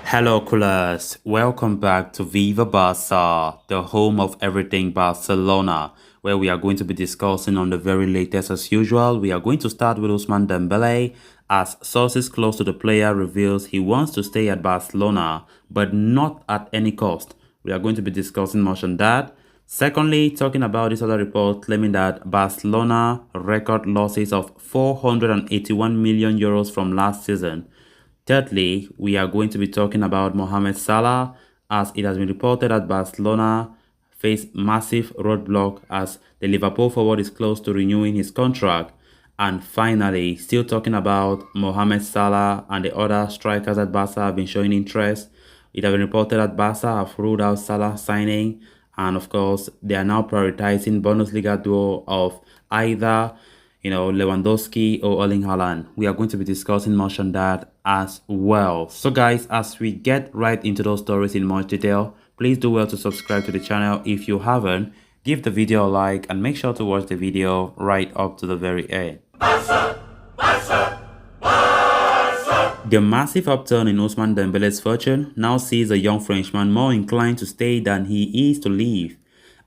Hello, coolers. Welcome back to Viva Barca, the home of everything Barcelona, where we are going to be discussing on the very latest as usual. We are going to start with Ousmane Dembele, as sources close to the player reveals he wants to stay at Barcelona, but not at any cost. We are going to be discussing much on that. Secondly, talking about this other report claiming that Barcelona record losses of 481 million euros from last season. Thirdly, we are going to be talking about Mohamed Salah, as it has been reported that Barcelona face massive roadblock as the Liverpool forward is close to renewing his contract. And finally, still talking about Mohamed Salah and the other strikers that Barca have been showing interest. It has been reported that Barca have ruled out Salah signing, and of course, they are now prioritizing Bundesliga duo of either Lewandowski or Erling Haaland. We are going to be discussing much on that as well. So guys, as we get right into those stories in much detail, please do well to subscribe to the channel if you haven't. Give the video a like and make sure to watch the video right up to the very end. The massive upturn in Ousmane Dembele's fortune now sees a young Frenchman more inclined to stay than he is to leave.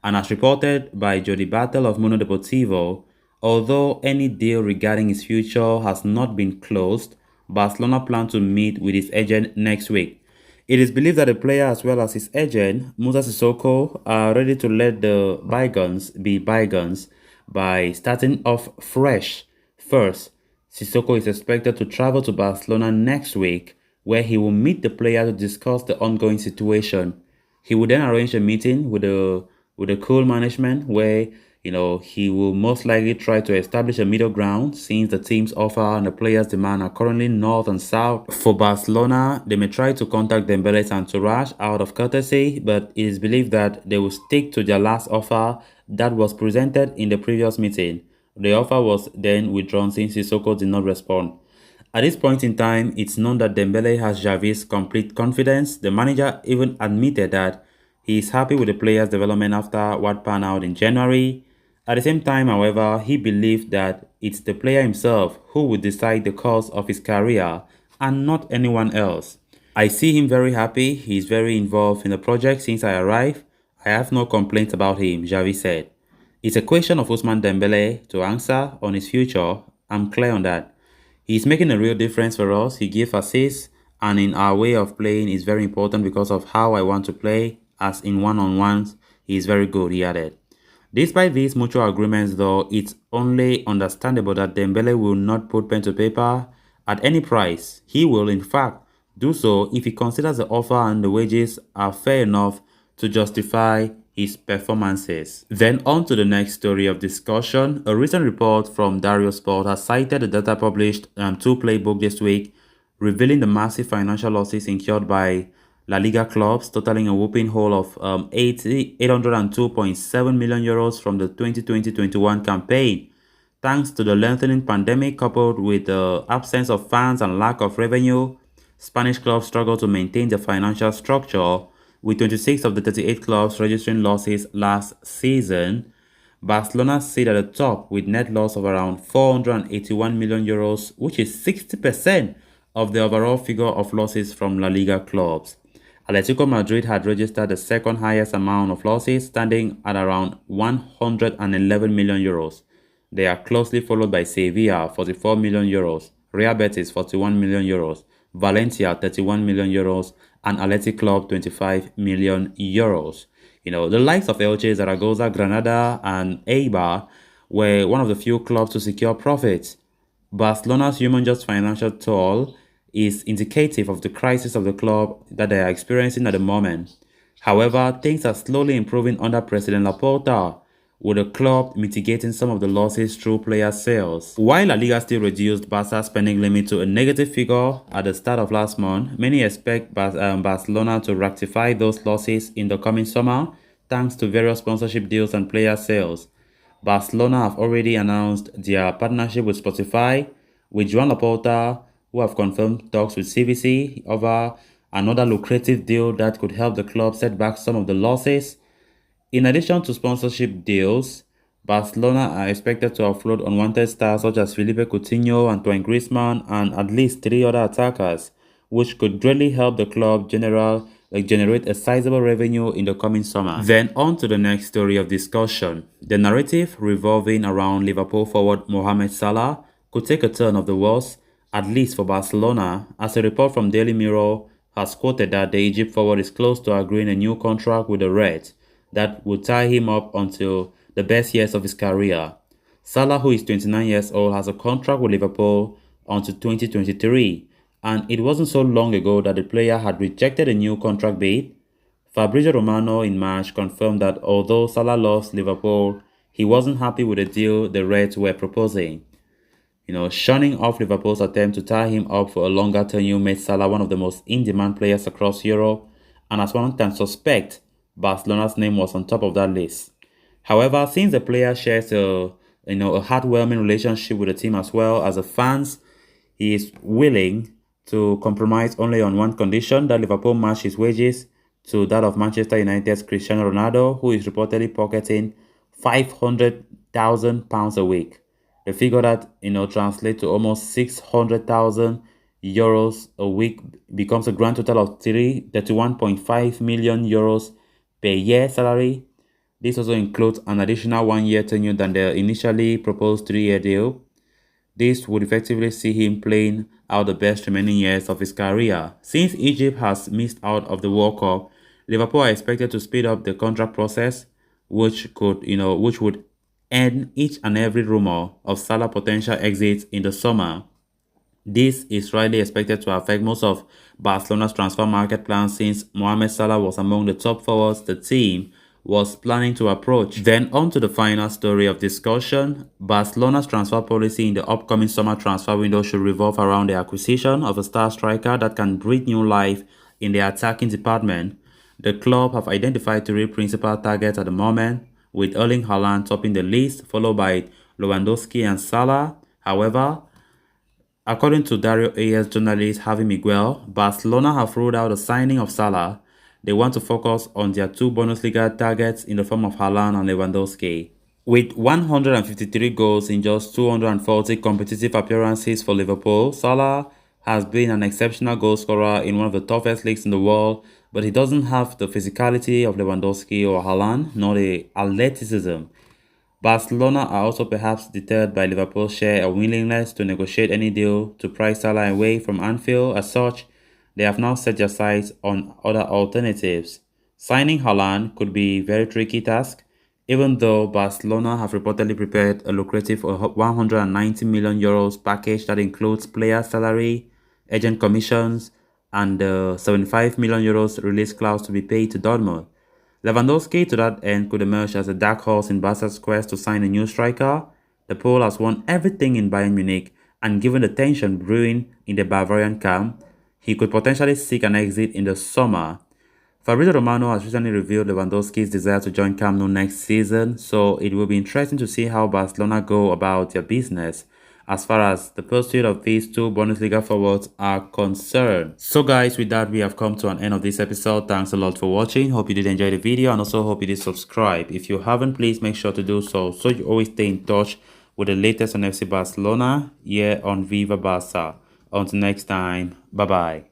And as reported by Jody Bartel of Mundo Deportivo, although any deal regarding his future has not been closed, Barcelona plan to meet with his agent next week. It is believed that the player as well as his agent, Musa Sissoko, are ready to let the bygones be bygones by starting off fresh. First, Sissoko is expected to travel to Barcelona next week, where he will meet the player to discuss the ongoing situation. He will then arrange a meeting with the cool management where he will most likely try to establish a middle ground, since the team's offer and the players' demand are currently north and south. For Barcelona, they may try to contact Dembele's entourage out of courtesy, but it is believed that they will stick to their last offer that was presented in the previous meeting. The offer was then withdrawn since Sissoko did not respond. At this point in time, it's known that Dembele has Xavi's complete confidence. The manager even admitted that he is happy with the player's development after what panned out in January. At the same time, however, he believed that it's the player himself who would decide the course of his career and not anyone else. I see him very happy. He's very involved in the project since I arrived. I have no complaints about him, Xavi said. It's a question of Ousmane Dembele to answer on his future. I'm clear on that. He's making a real difference for us. He gives assists, and in our way of playing is very important because of how I want to play, as in one-on-ones, he is very good, he added. Despite these mutual agreements though, it's only understandable that Dembele will not put pen to paper at any price. He will in fact do so if he considers the offer and the wages are fair enough to justify his performances. Then on to the next story of discussion. A recent report from Dario Sport has cited the data published to Playbook this week, revealing the massive financial losses incurred by La Liga clubs, totaling a whopping whole of 802.7 million euros from the 2020-21 campaign. Thanks to the lengthening pandemic coupled with the absence of fans and lack of revenue, Spanish clubs struggle to maintain their financial structure, with 26 of the 38 clubs registering losses last season. Barcelona sit at the top with net loss of around 481 million euros, which is 60% of the overall figure of losses from La Liga clubs. Atletico Madrid had registered the second highest amount of losses, standing at around 111 million euros. They are closely followed by Sevilla, 44 million euros, Real Betis, 41 million euros, Valencia, 31 million euros, and Athletic Club, 25 million euros. The likes of Elche, Zaragoza, Granada, and Eibar were one of the few clubs to secure profits. Barcelona's humongous financial toll is indicative of the crisis of the club that they are experiencing at the moment. However, things are slowly improving under President Laporta, with the club mitigating some of the losses through player sales. While La Liga still reduced Barca's spending limit to a negative figure at the start of last month, many expect Barcelona to rectify those losses in the coming summer thanks to various sponsorship deals and player sales. Barcelona have already announced their partnership with Spotify, with Joan Laporta, who have confirmed talks with CVC over another lucrative deal that could help the club set back some of the losses. In addition to sponsorship deals, Barcelona are expected to offload unwanted stars such as Felipe Coutinho, Antoine Griezmann, and at least 3 other attackers, which could greatly help the club generate a sizable revenue in the coming summer. Then on to the next story of discussion. The narrative revolving around Liverpool forward Mohamed Salah could take a turn of the worse, at least for Barcelona, as a report from Daily Mirror has quoted that the Egypt forward is close to agreeing a new contract with the Reds that would tie him up until the best years of his career. Salah, who is 29 years old, has a contract with Liverpool until 2023, and it wasn't so long ago that the player had rejected a new contract bid. Fabrizio Romano in March confirmed that although Salah loves Liverpool, he wasn't happy with the deal the Reds were proposing. Shunning off Liverpool's attempt to tie him up for a longer tenure made Salah one of the most in-demand players across Europe, and as one can suspect, Barcelona's name was on top of that list. However, since the player shares a heartwarming relationship with the team as well as the fans, he is willing to compromise only on one condition: that Liverpool match his wages to that of Manchester United's Cristiano Ronaldo, who is reportedly pocketing £500,000 a week. The figure that translates to almost €600,000 a week becomes a grand total of €31.5 million per year salary. This also includes an additional 1-year tenure than the initially proposed 3-year deal. This would effectively see him playing out the best remaining years of his career. Since Egypt has missed out of the World Cup, Liverpool are expected to speed up the contract process, which would end each and every rumor of Salah potential exits in the summer. This is rightly expected to affect most of Barcelona's transfer market plans, since Mohamed Salah was among the top forwards the team was planning to approach. Then on to the final story of discussion. Barcelona's transfer policy in the upcoming summer transfer window should revolve around the acquisition of a star striker that can breathe new life in the attacking department. The club have identified 3 principal targets at the moment, with Erling Haaland topping the list, followed by Lewandowski and Salah. However, according to Dario AS journalist Javi Miguel, Barcelona have ruled out the signing of Salah. They want to focus on their 2 Bundesliga targets in the form of Haaland and Lewandowski. With 153 goals in just 240 competitive appearances for Liverpool, Salah has been an exceptional goal scorer in one of the toughest leagues in the world, but he doesn't have the physicality of Lewandowski or Haaland, nor the athleticism. Barcelona are also perhaps deterred by Liverpool's sheer unwillingness to negotiate any deal to price Salah away from Anfield. As such, they have now set their sights on other alternatives. Signing Haaland could be a very tricky task, even though Barcelona have reportedly prepared a lucrative €190 million package that includes player salary, agent commissions, and the €75 million release clause to be paid to Dortmund. Lewandowski, to that end, could emerge as a dark horse in Barca's quest to sign a new striker. The Pole has won everything in Bayern Munich, and given the tension brewing in the Bavarian camp, he could potentially seek an exit in the summer. Fabrizio Romano has recently revealed Lewandowski's desire to join Camp Nou next season, so it will be interesting to see how Barcelona go about their business as far as the pursuit of these 2 Bundesliga forwards are concerned. So guys, with that, we have come to an end of this episode. Thanks a lot for watching. Hope you did enjoy the video, and also hope you did subscribe. If you haven't, please make sure to do so you always stay in touch with the latest on FC Barcelona here on Viva Barca. Until next time, bye bye.